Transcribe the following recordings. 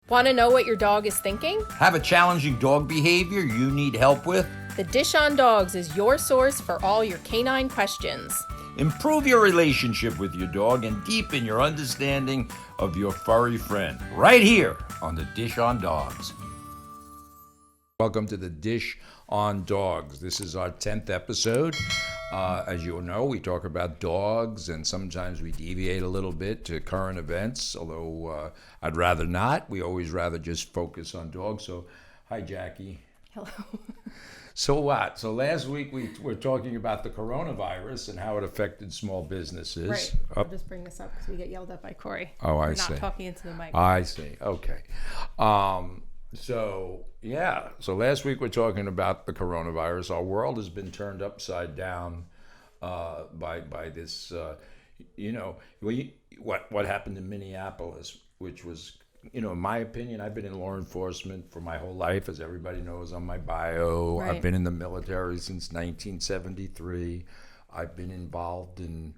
Want to know what your dog is thinking? Have a challenging dog behavior you need help with? The Dish on Dogs is your source for all your canine questions. Improve your relationship with your dog and deepen your understanding of your furry friend. Right here on the Dish on Dogs. Welcome to the Dish on Dogs. This is our 10th episode. As you know, we talk about dogs, and sometimes we deviate a little bit to current events, although I'd rather not. We always rather just focus on dogs. So, hi, Jackie. Hello. So what? So last week we were talking about the coronavirus and how it affected small businesses. Right. I'll just bring this up because we get yelled at by Corey. Oh, I We're see. not talking into the mic. I see. Okay. So last week we're talking about the coronavirus. Our world has been turned upside down by this. What happened in Minneapolis, which was, in my opinion, I've been in law enforcement for my whole life, as everybody knows on my bio. Right. I've been in the military since 1973. I've been involved in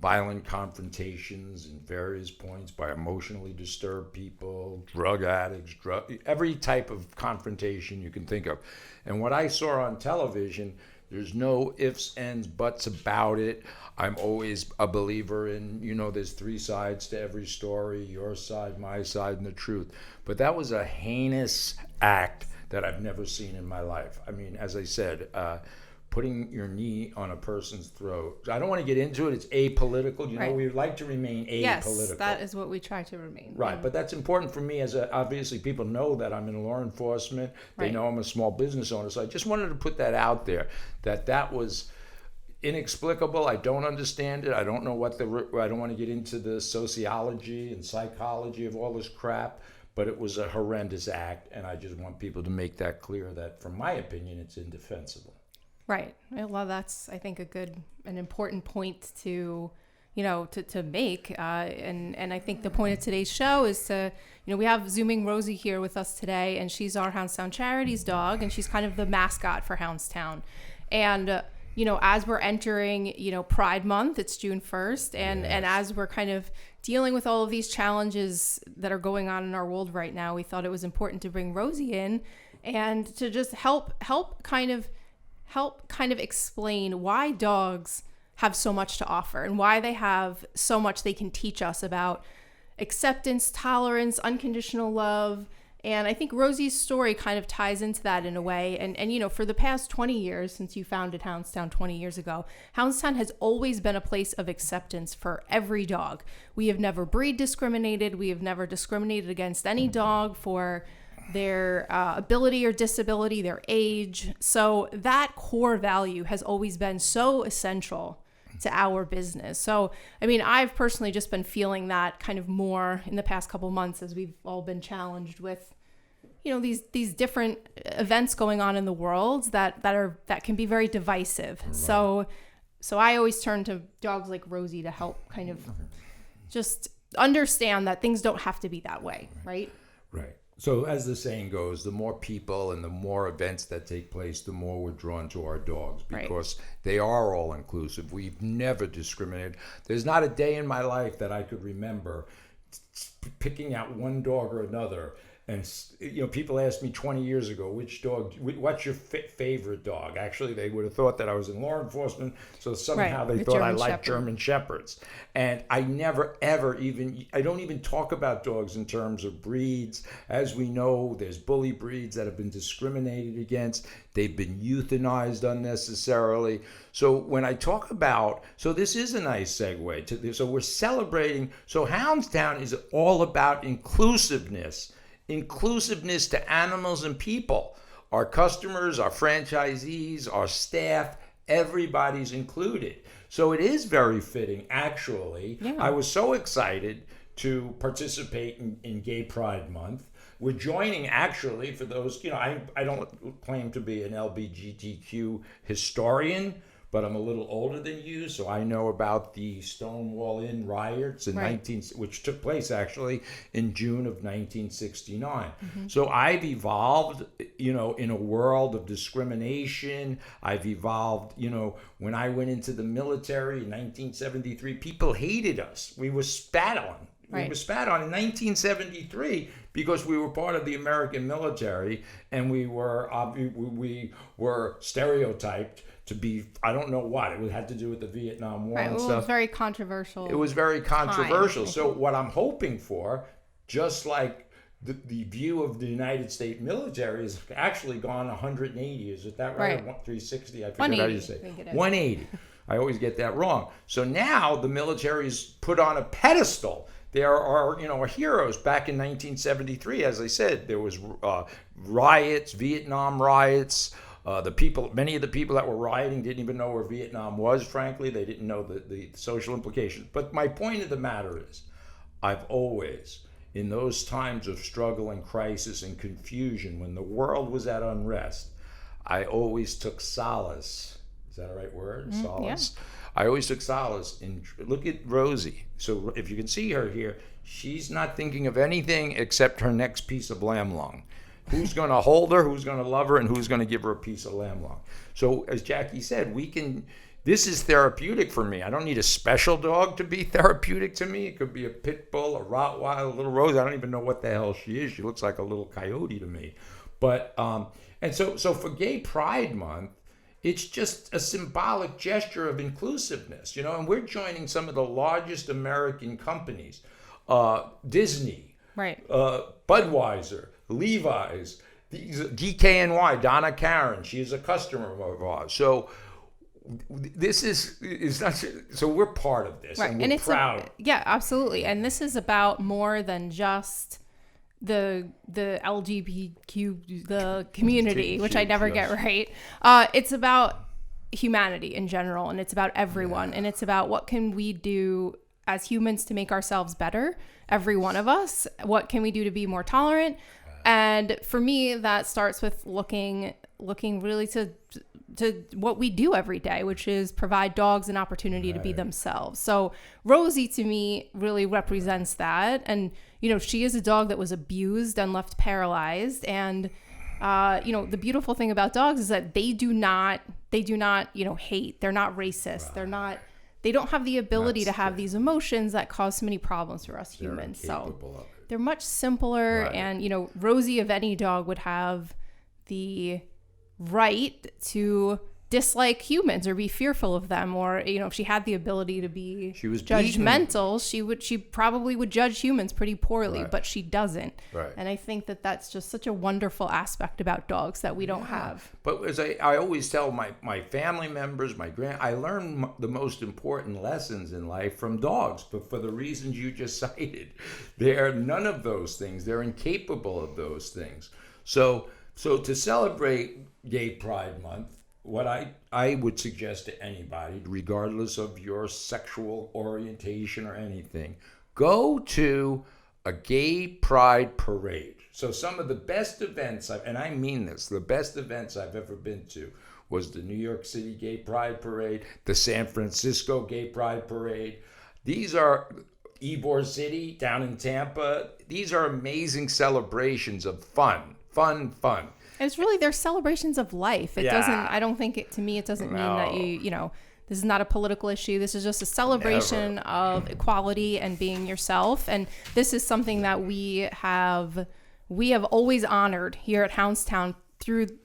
violent confrontations in various points by emotionally disturbed people, drug addicts, every type of confrontation you can think of. And what I saw on television, there's no ifs, ands, buts about it. I'm always a believer in, there's three sides to every story, your side, my side, and the truth. But that was a heinous act that I've never seen in my life. I mean, as I said, putting your knee on a person's throat. I don't want to get into it. It's apolitical. Right. We like to remain apolitical. Yes, that is what we try to remain. Right, but that's important for me obviously people know that I'm in law enforcement. They Right. know I'm a small business owner. So I just wanted to put that out there, that was inexplicable. I don't understand it. I don't know I don't want to get into the sociology and psychology of all this crap, but it was a horrendous act. And I just want people to make that clear that, from my opinion, it's indefensible. Right. Well, that's, I think, an important point to make. And I think the point of today's show is to, we have Zooming Rosie here with us today, and she's our Hounds Town Charities dog, and she's kind of the mascot for Hounds Town. And, as we're entering, Pride Month, it's June 1st, and as we're kind of dealing with all of these challenges that are going on in our world right now, we thought it was important to bring Rosie in and to just help kind of explain why dogs have so much to offer and why they have so much they can teach us about acceptance, tolerance, unconditional love. And I think Rosie's story kind of ties into that in a way. And for the past 20 years, since you founded Hounds Town 20 years ago, Hounds Town has always been a place of acceptance for every dog. We have never breed discriminated. We have never discriminated against any dog for their ability or disability, their age. So that core value has always been so essential to our business. So, I mean, I've personally just been feeling that kind of more in the past couple months as we've all been challenged with, these different events going on in the world that can be very divisive. Right. So I always turn to dogs like Rosie to help kind of just understand that things don't have to be that way, right? Right. So as the saying goes, the more people and the more events that take place, the more we're drawn to our dogs, because they are all inclusive. We've never discriminated. There's not a day in my life that I could remember picking out one dog or another. And, people asked me 20 years ago, what's your favorite dog? Actually, they would have thought that I was in law enforcement, so somehow they thought I liked German Shepherds. And I never, ever I don't even talk about dogs in terms of breeds. As we know, there's bully breeds that have been discriminated against. They've been euthanized unnecessarily. So when I talk about, this is a nice segue to this. So we're celebrating, Hounds Town is all about inclusiveness to animals and people. Our customers, our franchisees, our staff, everybody's included. So it is very fitting, actually. Yeah. I was so excited to participate in Gay Pride Month. We're joining, actually, for those, I don't claim to be an LGBTQ historian, but I'm a little older than you, so I know about the Stonewall Inn riots which took place actually in June of 1969. Mm-hmm. So I've evolved, in a world of discrimination. I've evolved, when I went into the military in 1973, people hated us. We were spat on. Right. We were spat on in 1973 because we were part of the American military, and we were stereotyped to be, I don't know what. It had to do with the Vietnam War Right. and Well, stuff. it was very controversial. It was very controversial. Time, so what I'm hoping for, just like the view of the United States military has actually gone 180. Is it that right? Right. 360? I forget how you say. I think it is. 180. I always get that wrong. So now the military is put on a pedestal. There are, heroes. Back in 1973, as I said, there was riots, Vietnam riots. Many of the people that were rioting didn't even know where Vietnam was, frankly. They didn't know the social implications. But my point of the matter is, I've always, in those times of struggle and crisis and confusion, when the world was at unrest, I always took solace. Is that a right word? Solace? Yeah. I always took solace in, look at Rosie. So if you can see her here, she's not thinking of anything except her next piece of lamb lung. Who's going to hold her, who's going to love her, and who's going to give her a piece of lamb lung. So as Jackie said, this is therapeutic for me. I don't need a special dog to be therapeutic to me. It could be a pit bull, a Rottweiler, a little Rosie. I don't even know what the hell she is. She looks like a little coyote to me. But, and so for Gay Pride Month, it's just a symbolic gesture of inclusiveness, and we're joining some of the largest American companies, Disney, right, Budweiser, Levi's, DKNY, Donna Karen, she is a customer of ours. So this is not, so we're part of this, right, and we're proud. Yeah, absolutely. And this is about more than just the LGBTQ, the community, which I never get right. It's about humanity in general, and it's about everyone, and it's about what can we do as humans to make ourselves better, every one of us. What can we do to be more tolerant? And for me, that starts with looking really to what we do every day, which is provide dogs an opportunity to be themselves. So Rosie, to me, really represents that. And, she is a dog that was abused and left paralyzed. And, the beautiful thing about dogs is that they do not, hate. They're not racist. Right. They don't have the ability to have these emotions that cause so many problems for us humans. So they're much simpler. Right. And, Rosie, of any dog, would have the right to dislike humans or be fearful of them, or if she had the ability to be judgmental, she probably would judge humans pretty poorly, right, but she doesn't. Right. And I think that that's just such a wonderful aspect about dogs that we don't have. But as I always tell my family members, I learn the most important lessons in life from dogs, but for the reasons you just cited. They're none of those things. They're incapable of those things. So to celebrate Gay Pride Month, what I would suggest to anybody, regardless of your sexual orientation or anything, go to a gay pride parade. So some of the best events, and I mean this, the best events I've ever been to was the New York City Gay Pride Parade, the San Francisco Gay Pride Parade. These are Ybor City down in Tampa. These are amazing celebrations of fun. It's really, they're celebrations of life. It doesn't, I don't think it doesn't mean that this is not a political issue. This is just a celebration of equality and being yourself. And this is something that we have always honored here at Hounds Town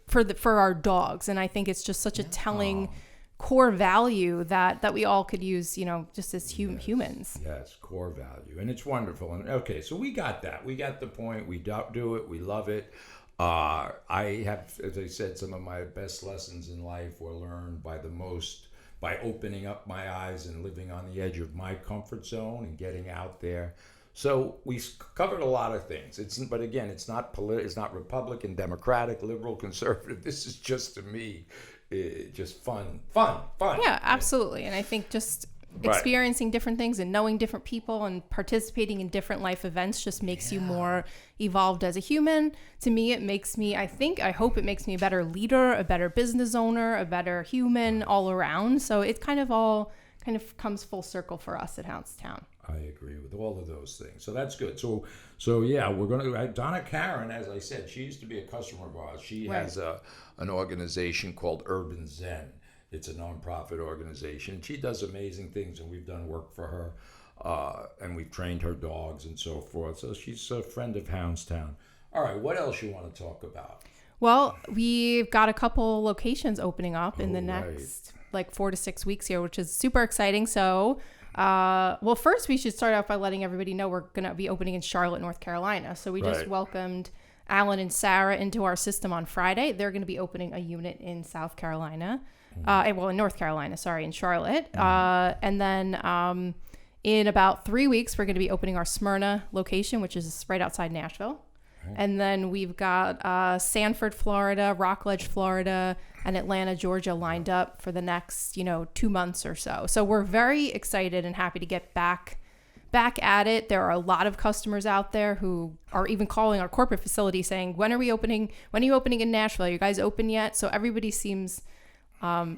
for our dogs. And I think it's just such a telling core value that we all could use, just as humans. Yes, core value. And it's wonderful. And okay, so we got that. We got the point. We do it. We love it. I have, as I said, some of my best lessons in life were learned by opening up my eyes and living on the edge of my comfort zone and getting out there. So we covered a lot of things. But again, it's not Republican, Democratic, liberal, conservative. This is just, to me, just fun. Yeah, absolutely. And I think just experiencing different things and knowing different people and participating in different life events just makes you more evolved as a human. To me, I hope it makes me a better leader, a better business owner, a better human all around. So it kind of comes full circle for us at Hounds Town. I agree with all of those things. So that's good. So yeah, we're going to, Donna Karen, as I said, she used to be a customer of ours. She has an organization called Urban Zen. It's a nonprofit organization. She does amazing things, and we've done work for her. and we've trained her dogs and so forth. So she's a friend of Hounds Town. All right, what else you want to talk about? Well, we've got a couple locations opening up in the right. next like 4 to 6 weeks here, which is super exciting. So, well, first we should start off by letting everybody know we're going to be opening in Charlotte, North Carolina. So we just Right. welcomed Alan and Sarah into our system on Friday. They're going to be opening a unit in South Carolina, in North Carolina, sorry, in Charlotte. And then in about 3 weeks, we're going to be opening our Smyrna location, which is right outside Nashville. And then we've got Sanford, Florida, Rockledge, Florida, and Atlanta, Georgia lined up for the next, 2 months or so. So we're very excited and happy to get back at it. There are a lot of customers out there who are even calling our corporate facility saying, when are you opening in Nashville? Are you guys open yet? So everybody seems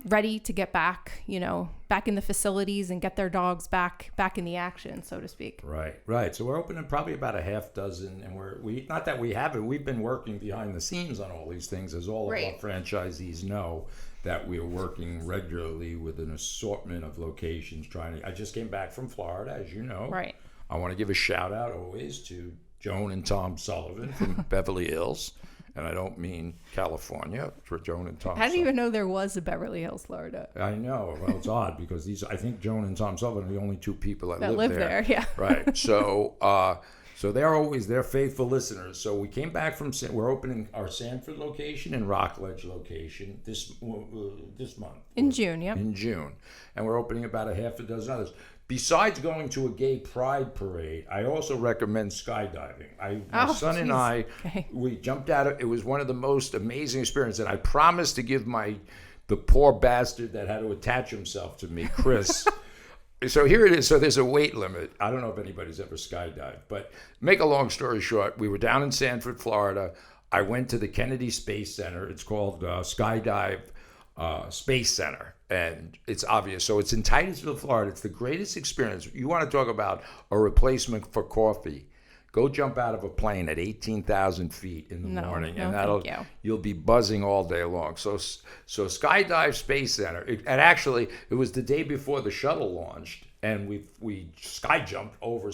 ready to get back in the facilities and get their dogs back in the action, so to speak. Right. So we're opening probably about a half dozen, and we not that we haven't. We've been working behind the scenes on all these things, as all of our franchisees know, that we are working regularly with an assortment of locations. I just came back from Florida, as you know. Right. I want to give a shout out always to Joan and Tom Sullivan from Beverly Hills. And I don't mean California, for Joan and Tom. I didn't even know there was a Beverly Hills, Florida. I know. Well, it's odd because I think Joan and Tom Sullivan are the only two people that live there. Yeah. Right. So they're faithful listeners. So we came back we're opening our Sanford location and Rockledge location this month. In June, yeah. In June. And we're opening about a half a dozen others. Besides going to a gay pride parade, I also recommend skydiving. My son and I, we jumped out of it. Was one of the most amazing experiences. And I promised to give the poor bastard that had to attach himself to me, Chris. So here it is. So there's a weight limit. I don't know if anybody's ever skydived, but make a long story short, we were down in Sanford, Florida. I went to the Kennedy Space Center. It's called Skydive Space Center. And it's obvious. So it's in Titusville, Florida. It's the greatest experience. You want to talk about a replacement for coffee. Go jump out of a plane at 18,000 feet in the morning, and you'll be buzzing all day long. So Skydive Space Center, and actually it was the day before the shuttle launched, and we sky jumped over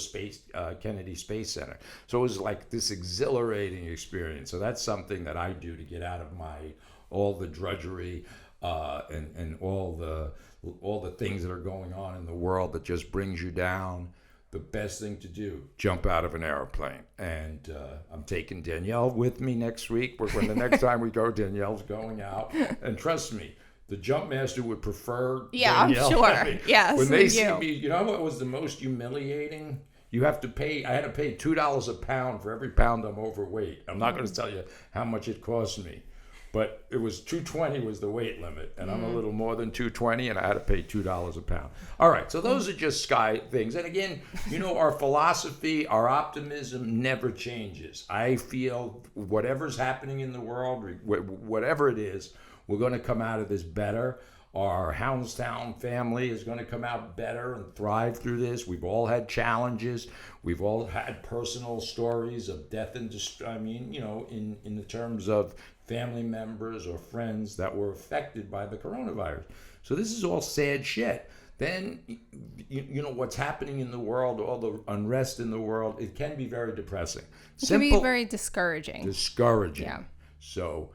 Kennedy Space Center. So it was like this exhilarating experience. So that's something that I do to get out of all the drudgery. And all the things that are going on in the world that just brings you down. The best thing to do, jump out of an airplane. And I'm taking Danielle with me next week. When the next time we go, Danielle's going out. And trust me, the jump master would prefer Danielle. I'm sure. Yes. When they see me, you know what was the most humiliating? I had to pay $2 a pound for every pound I'm overweight. I'm not going to tell you how much it cost me. But it was $2.20 was the weight limit, and I'm a little more than $2.20, and I had to pay $2 a pound. All right, so those are just sky things. And again, our philosophy, our optimism never changes. I feel whatever's happening in the world, whatever it is, we're going to come out of this better. Our Hounds Town family is going to come out better and thrive through this. We've all had challenges. We've all had personal stories of death and in the terms of family members or friends that were affected by the coronavirus. So this is all sad shit. Then, what's happening in the world, all the unrest in the world, it can be very depressing. It can be very discouraging. Yeah. So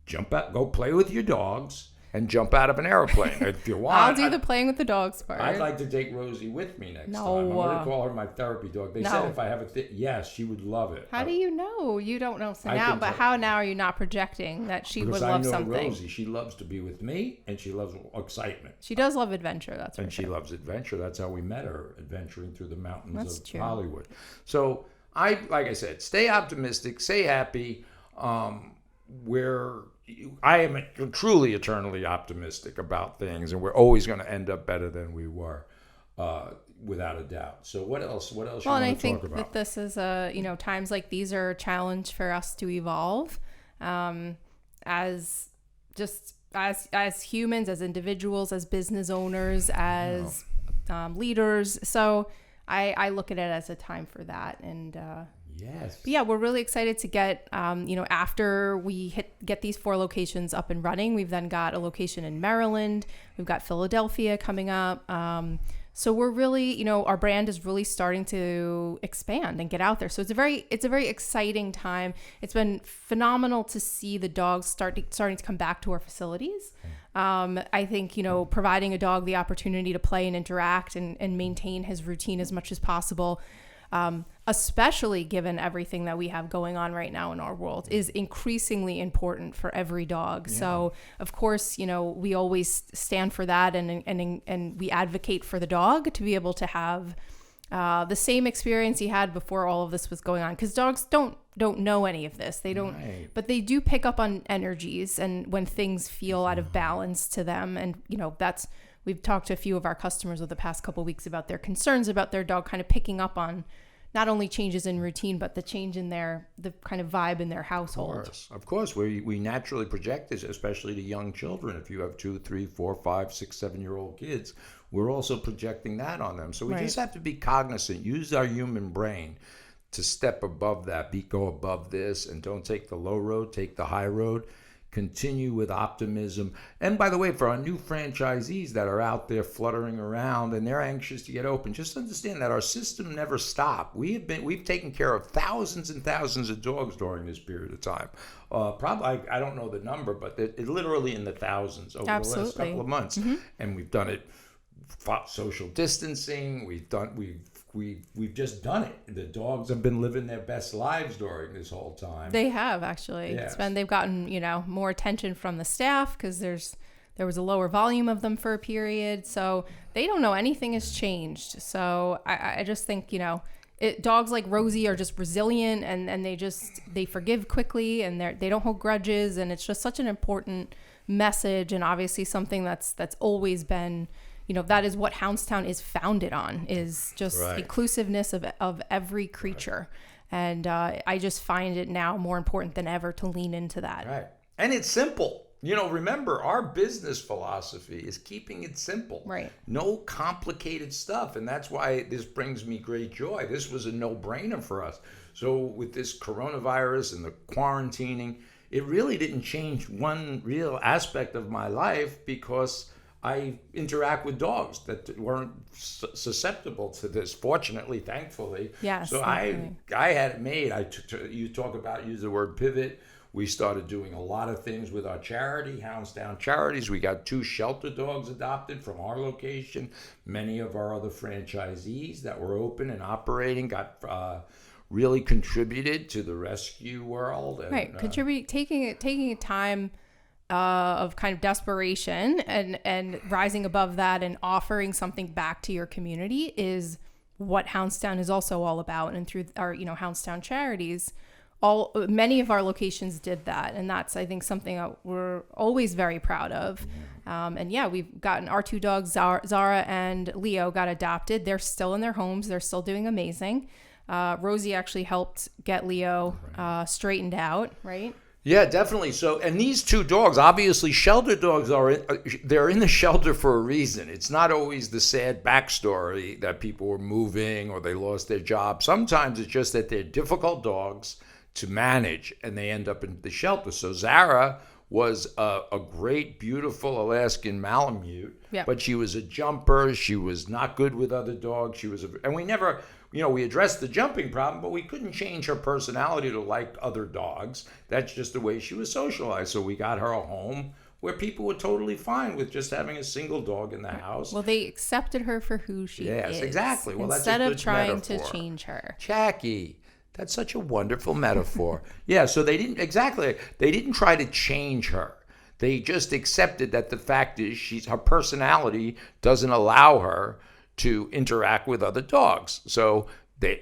jump out, go play with your dogs. And jump out of an airplane if you want. I'll do the playing with the dogs part. I'd like to take Rosie with me next time. I'm going to call her my therapy dog. They said if I have yes, she would love it. How do you know? You don't know. So now, but how now are you not projecting that she would love something? Because I know Rosie. She loves to be with me, and she loves excitement. She does love adventure. That's for sure. And she loves adventure. That's how we met her, adventuring through the mountains of Hollywood. So like I said, stay optimistic, stay happy. I am truly eternally optimistic about things, and we're always going to end up better than we were, without a doubt. So what else? What else? Well, you want to talk about? And I think that this is times like these are a challenge for us to evolve, as humans, as individuals, as business owners, as leaders. So I look at it as a time for that, and. Yes. But yeah, we're really excited to get, after we get these 4 locations up and running, we've then got a location in Maryland. We've got Philadelphia coming up. So we're really, our brand is really starting to expand and get out there. So it's a very exciting time. It's been phenomenal to see the dogs starting to come back to our facilities. I think, providing a dog the opportunity to play and interact and maintain his routine as much as possible, especially given everything that we have going on right now in our world, is increasingly important for every dog. Yeah. So of course, we always stand for that and we advocate for the dog to be able to have the same experience he had before all of this was going on, because dogs don't know any of this. They don't, right. But they do pick up on energies and when things feel out of balance to them. And we've talked to a few of our customers over the past couple of weeks about their concerns about their dog kind of picking up on not only changes in routine, but the change in the kind of vibe in their household. Of course. We naturally project this, especially to young children. If you have 2, 3, 4, 5, 6, 7-year-old kids, we're also projecting that on them. So we just have to be cognizant, use our human brain to step above that, go above this, and don't take the low road, take the high road. Continue with optimism. And by the way, for our new franchisees that are out there fluttering around and they're anxious to get open, just understand that our system never stopped. We've taken care of thousands and thousands of dogs during this period of time. Probably, I don't know the number, but it literally in the thousands over the last couple of months. Mm-hmm. And we've done it social distancing. We've just done it. The dogs have been living their best lives during this whole time. They have, actually. Yes. They've gotten, more attention from the staff because there was a lower volume of them for a period. So they don't know anything has changed. So I just think, dogs like Rosie are just resilient and they forgive quickly and they don't hold grudges. And it's just such an important message, and obviously something that's always been, that is what Hounds Town is founded on, is just inclusiveness of every creature. And I just find it now more important than ever to lean into that. Right. And it's simple. Remember, our business philosophy is keeping it simple. Right. No complicated stuff. And that's why this brings me great joy. This was a no-brainer for us. So with this coronavirus and the quarantining, it really didn't change one real aspect of my life, because I interact with dogs that weren't susceptible to this, fortunately, thankfully. Yes. So I had it made. You talk about, use the word pivot. We started doing a lot of things with our charity, Hounds Town Charities. We got 2 shelter dogs adopted from our location. Many of our other franchisees that were open and operating got really contributed to the rescue world. And, contribute, taking a time of kind of desperation and rising above that and offering something back to your community is what Hounds Town is also all about. And through our, Hounds Town Charities, many of our locations did that. And that's, I think, something that we're always very proud of. We've gotten our 2 dogs, Zara and Leo, got adopted. They're still in their homes. They're still doing amazing. Rosie actually helped get Leo straightened out, right? Yeah, definitely. So, and these 2 dogs, obviously, shelter dogs they're in the shelter for a reason. It's not always the sad backstory that people were moving or they lost their job. Sometimes it's just that they're difficult dogs to manage and they end up in the shelter. So Zara was a great, beautiful Alaskan Malamute, but she was a jumper. She was not good with other dogs. And we never, we addressed the jumping problem, but we couldn't change her personality to like other dogs. That's just the way she was socialized. So we got her a home where people were totally fine with just having a single dog in the house. Well, they accepted her for who she is. Yes, exactly. Well, instead that's a good of trying metaphor. To change her. Jackie. That's such a wonderful metaphor. Yeah, so they didn't try to change her. They just accepted that the fact is her personality doesn't allow her to interact with other dogs. So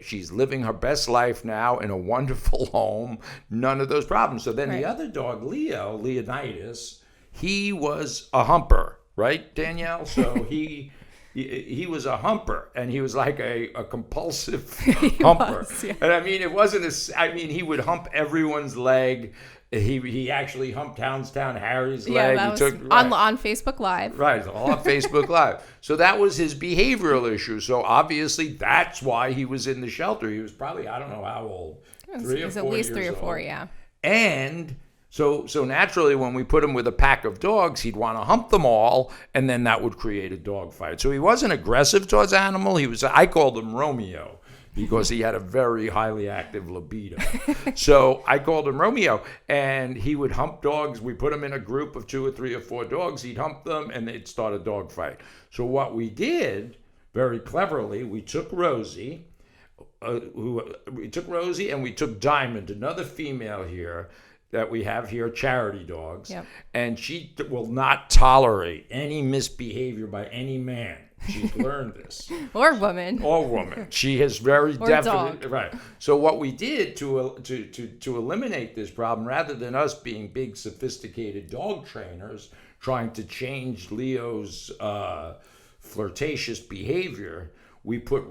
she's living her best life now in a wonderful home, none of those problems. So then the other dog, Leonidas, he was a humper, right, Danielle? So he was a humper, and he was like a compulsive humper. Was, yeah. And I mean, it wasn't he would hump everyone's leg. He actually humped Hounds Town Harry's leg. That was on Facebook Live. Right, all on Facebook Live. So that was his behavioral issue. So obviously that's why he was in the shelter. He was probably, I don't know how old, 3 or 4 at least years 3 or 4, old. yeah. And So naturally, when we put him with a pack of dogs, he'd want to hump them all, and then that would create a dog fight. So he wasn't aggressive towards animal. I called him Romeo because he had a very highly active libido. So I called him Romeo, and he would hump dogs. We put him in a group of 2 or 3 or 4 dogs. He'd hump them, and they'd start a dog fight. So what we did, very cleverly, we took Rosie, and we took Diamond, another female here, that we have here, charity dogs, yep. And she will not tolerate any misbehavior by any man. She's learned this. Or woman. She has very definitely dog. right. So what we did to eliminate this problem, rather than us being big sophisticated dog trainers trying to change Leo's flirtatious behavior, we put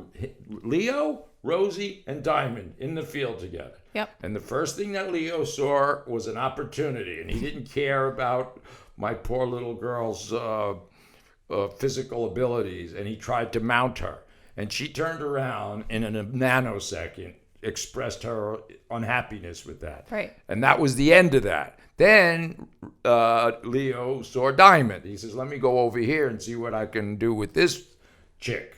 Leo, Rosie, and Diamond in the field together. Yep. And the first thing that Leo saw was an opportunity, and he didn't care about my poor little girl's physical abilities, and he tried to mount her. And she turned around and in a nanosecond expressed her unhappiness with that. Right. And that was the end of that. Then Leo saw Diamond. He says, let me go over here and see what I can do with this chick.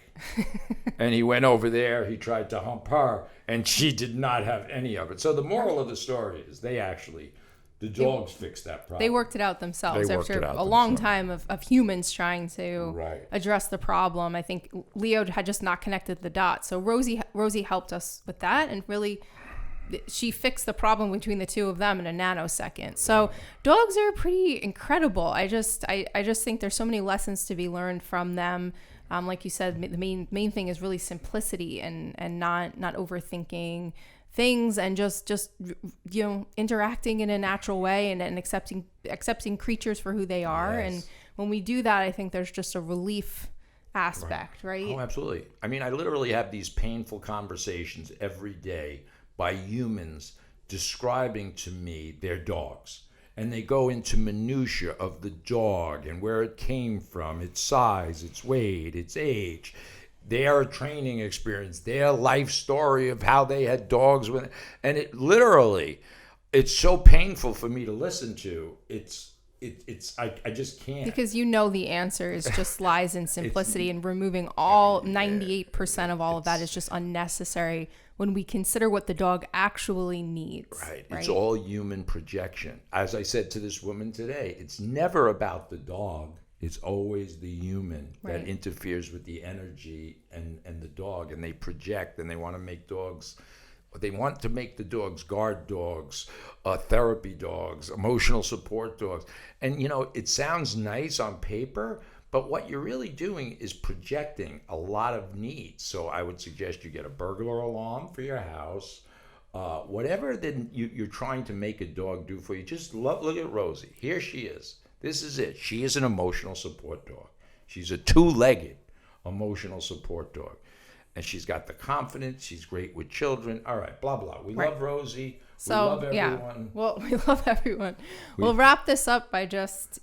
And he went over there, he tried to hump her, and she did not have any of it. So the moral of the story is the dogs fixed that problem. They worked it out themselves after a long time of humans trying to address the problem. I think Leo had just not connected the dots. So Rosie helped us with that, and really she fixed the problem between the two of them in a nanosecond. So dogs are pretty incredible. I just think there's so many lessons to be learned from them. Like you said, the main thing is really simplicity and not overthinking things, and just interacting in a natural way and accepting creatures for who they are. Yes. And when we do that, I think there's just a relief aspect, right? Oh, absolutely. I mean, I literally have these painful conversations every day by humans describing to me their dogs. And they go into minutia of the dog and where it came from, its size, its weight, its age, their training experience, their life story of how they had dogs with, and it's so painful for me to listen to. I just can't. Because the answer is just lies in simplicity, and removing all 98% of all of that is just unnecessary when we consider what the dog actually needs. Right. It's all human projection. As I said to this woman today, it's never about the dog. It's always the human that interferes with the energy and the dog, and they project, and they want to make the dogs guard dogs, therapy dogs, emotional support dogs. And, it sounds nice on paper, but what you're really doing is projecting a lot of needs. So I would suggest you get a burglar alarm for your house. Whatever then you're trying to make a dog do for you, just look at Rosie. Here she is. This is it. She is an emotional support dog. She's a 2-legged emotional support dog. And she's got the confidence. She's great with children. All right, blah, blah. We love Rosie. We love everyone. Yeah. Well, we love everyone. We'll wrap this up by just,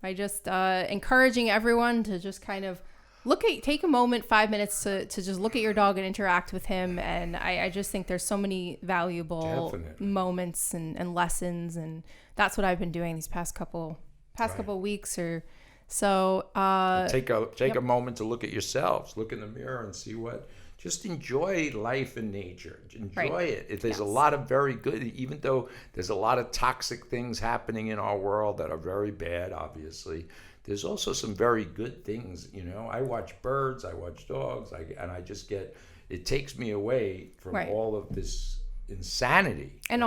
encouraging everyone to just kind of take a moment, 5 minutes to just look at your dog and interact with him. And I just think there's so many valuable moments and lessons, and that's what I've been doing these past couple weeks or so. Take a moment to look at yourselves, look in the mirror and see just enjoy life and nature. Enjoy it. There's a lot of very good, even though there's a lot of toxic things happening in our world that are very bad, obviously. There's also some very good things. I watch birds, I watch dogs, and I just it takes me away from all of this insanity. And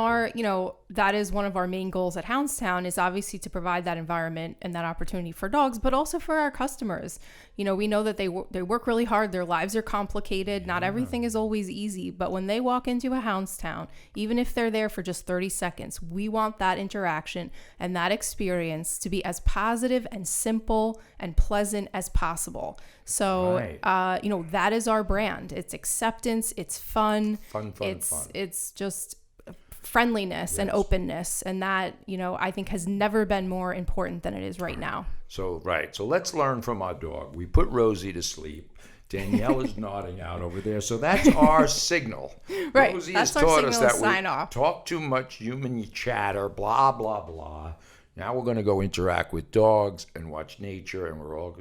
that is one of our main goals at Hounds Town, is obviously to provide that environment and that opportunity for dogs, but also for our customers. We know that they work really hard. Their lives are complicated. Not everything is always easy, but when they walk into a Hounds Town, even if they're there for just 30 seconds, we want that interaction and that experience to be as positive and simple and pleasant as possible. So, that is our brand. It's acceptance. It's fun. Fun. It's just friendliness and openness. And that, I think has never been more important than it is right now. So let's learn from our dog. We put Rosie to sleep. Danielle is nodding out over there. So that's our signal. Right. Rosie That's has our taught signal us to that sign we off. talk too much human chatter, blah, blah, blah. Now we're going to go interact with dogs and watch nature, and we're all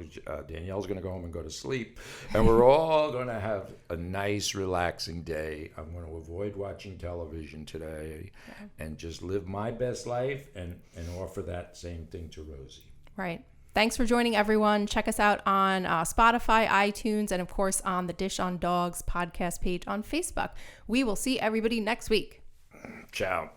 Danielle's going to go home and go to sleep, and we're all going to have a nice, relaxing day. I'm going to avoid watching television today and just live my best life and offer that same thing to Rosie. Right. Thanks for joining, everyone. Check us out on Spotify, iTunes, and of course on the Dish on Dogs podcast page on Facebook. We will see everybody next week. Ciao.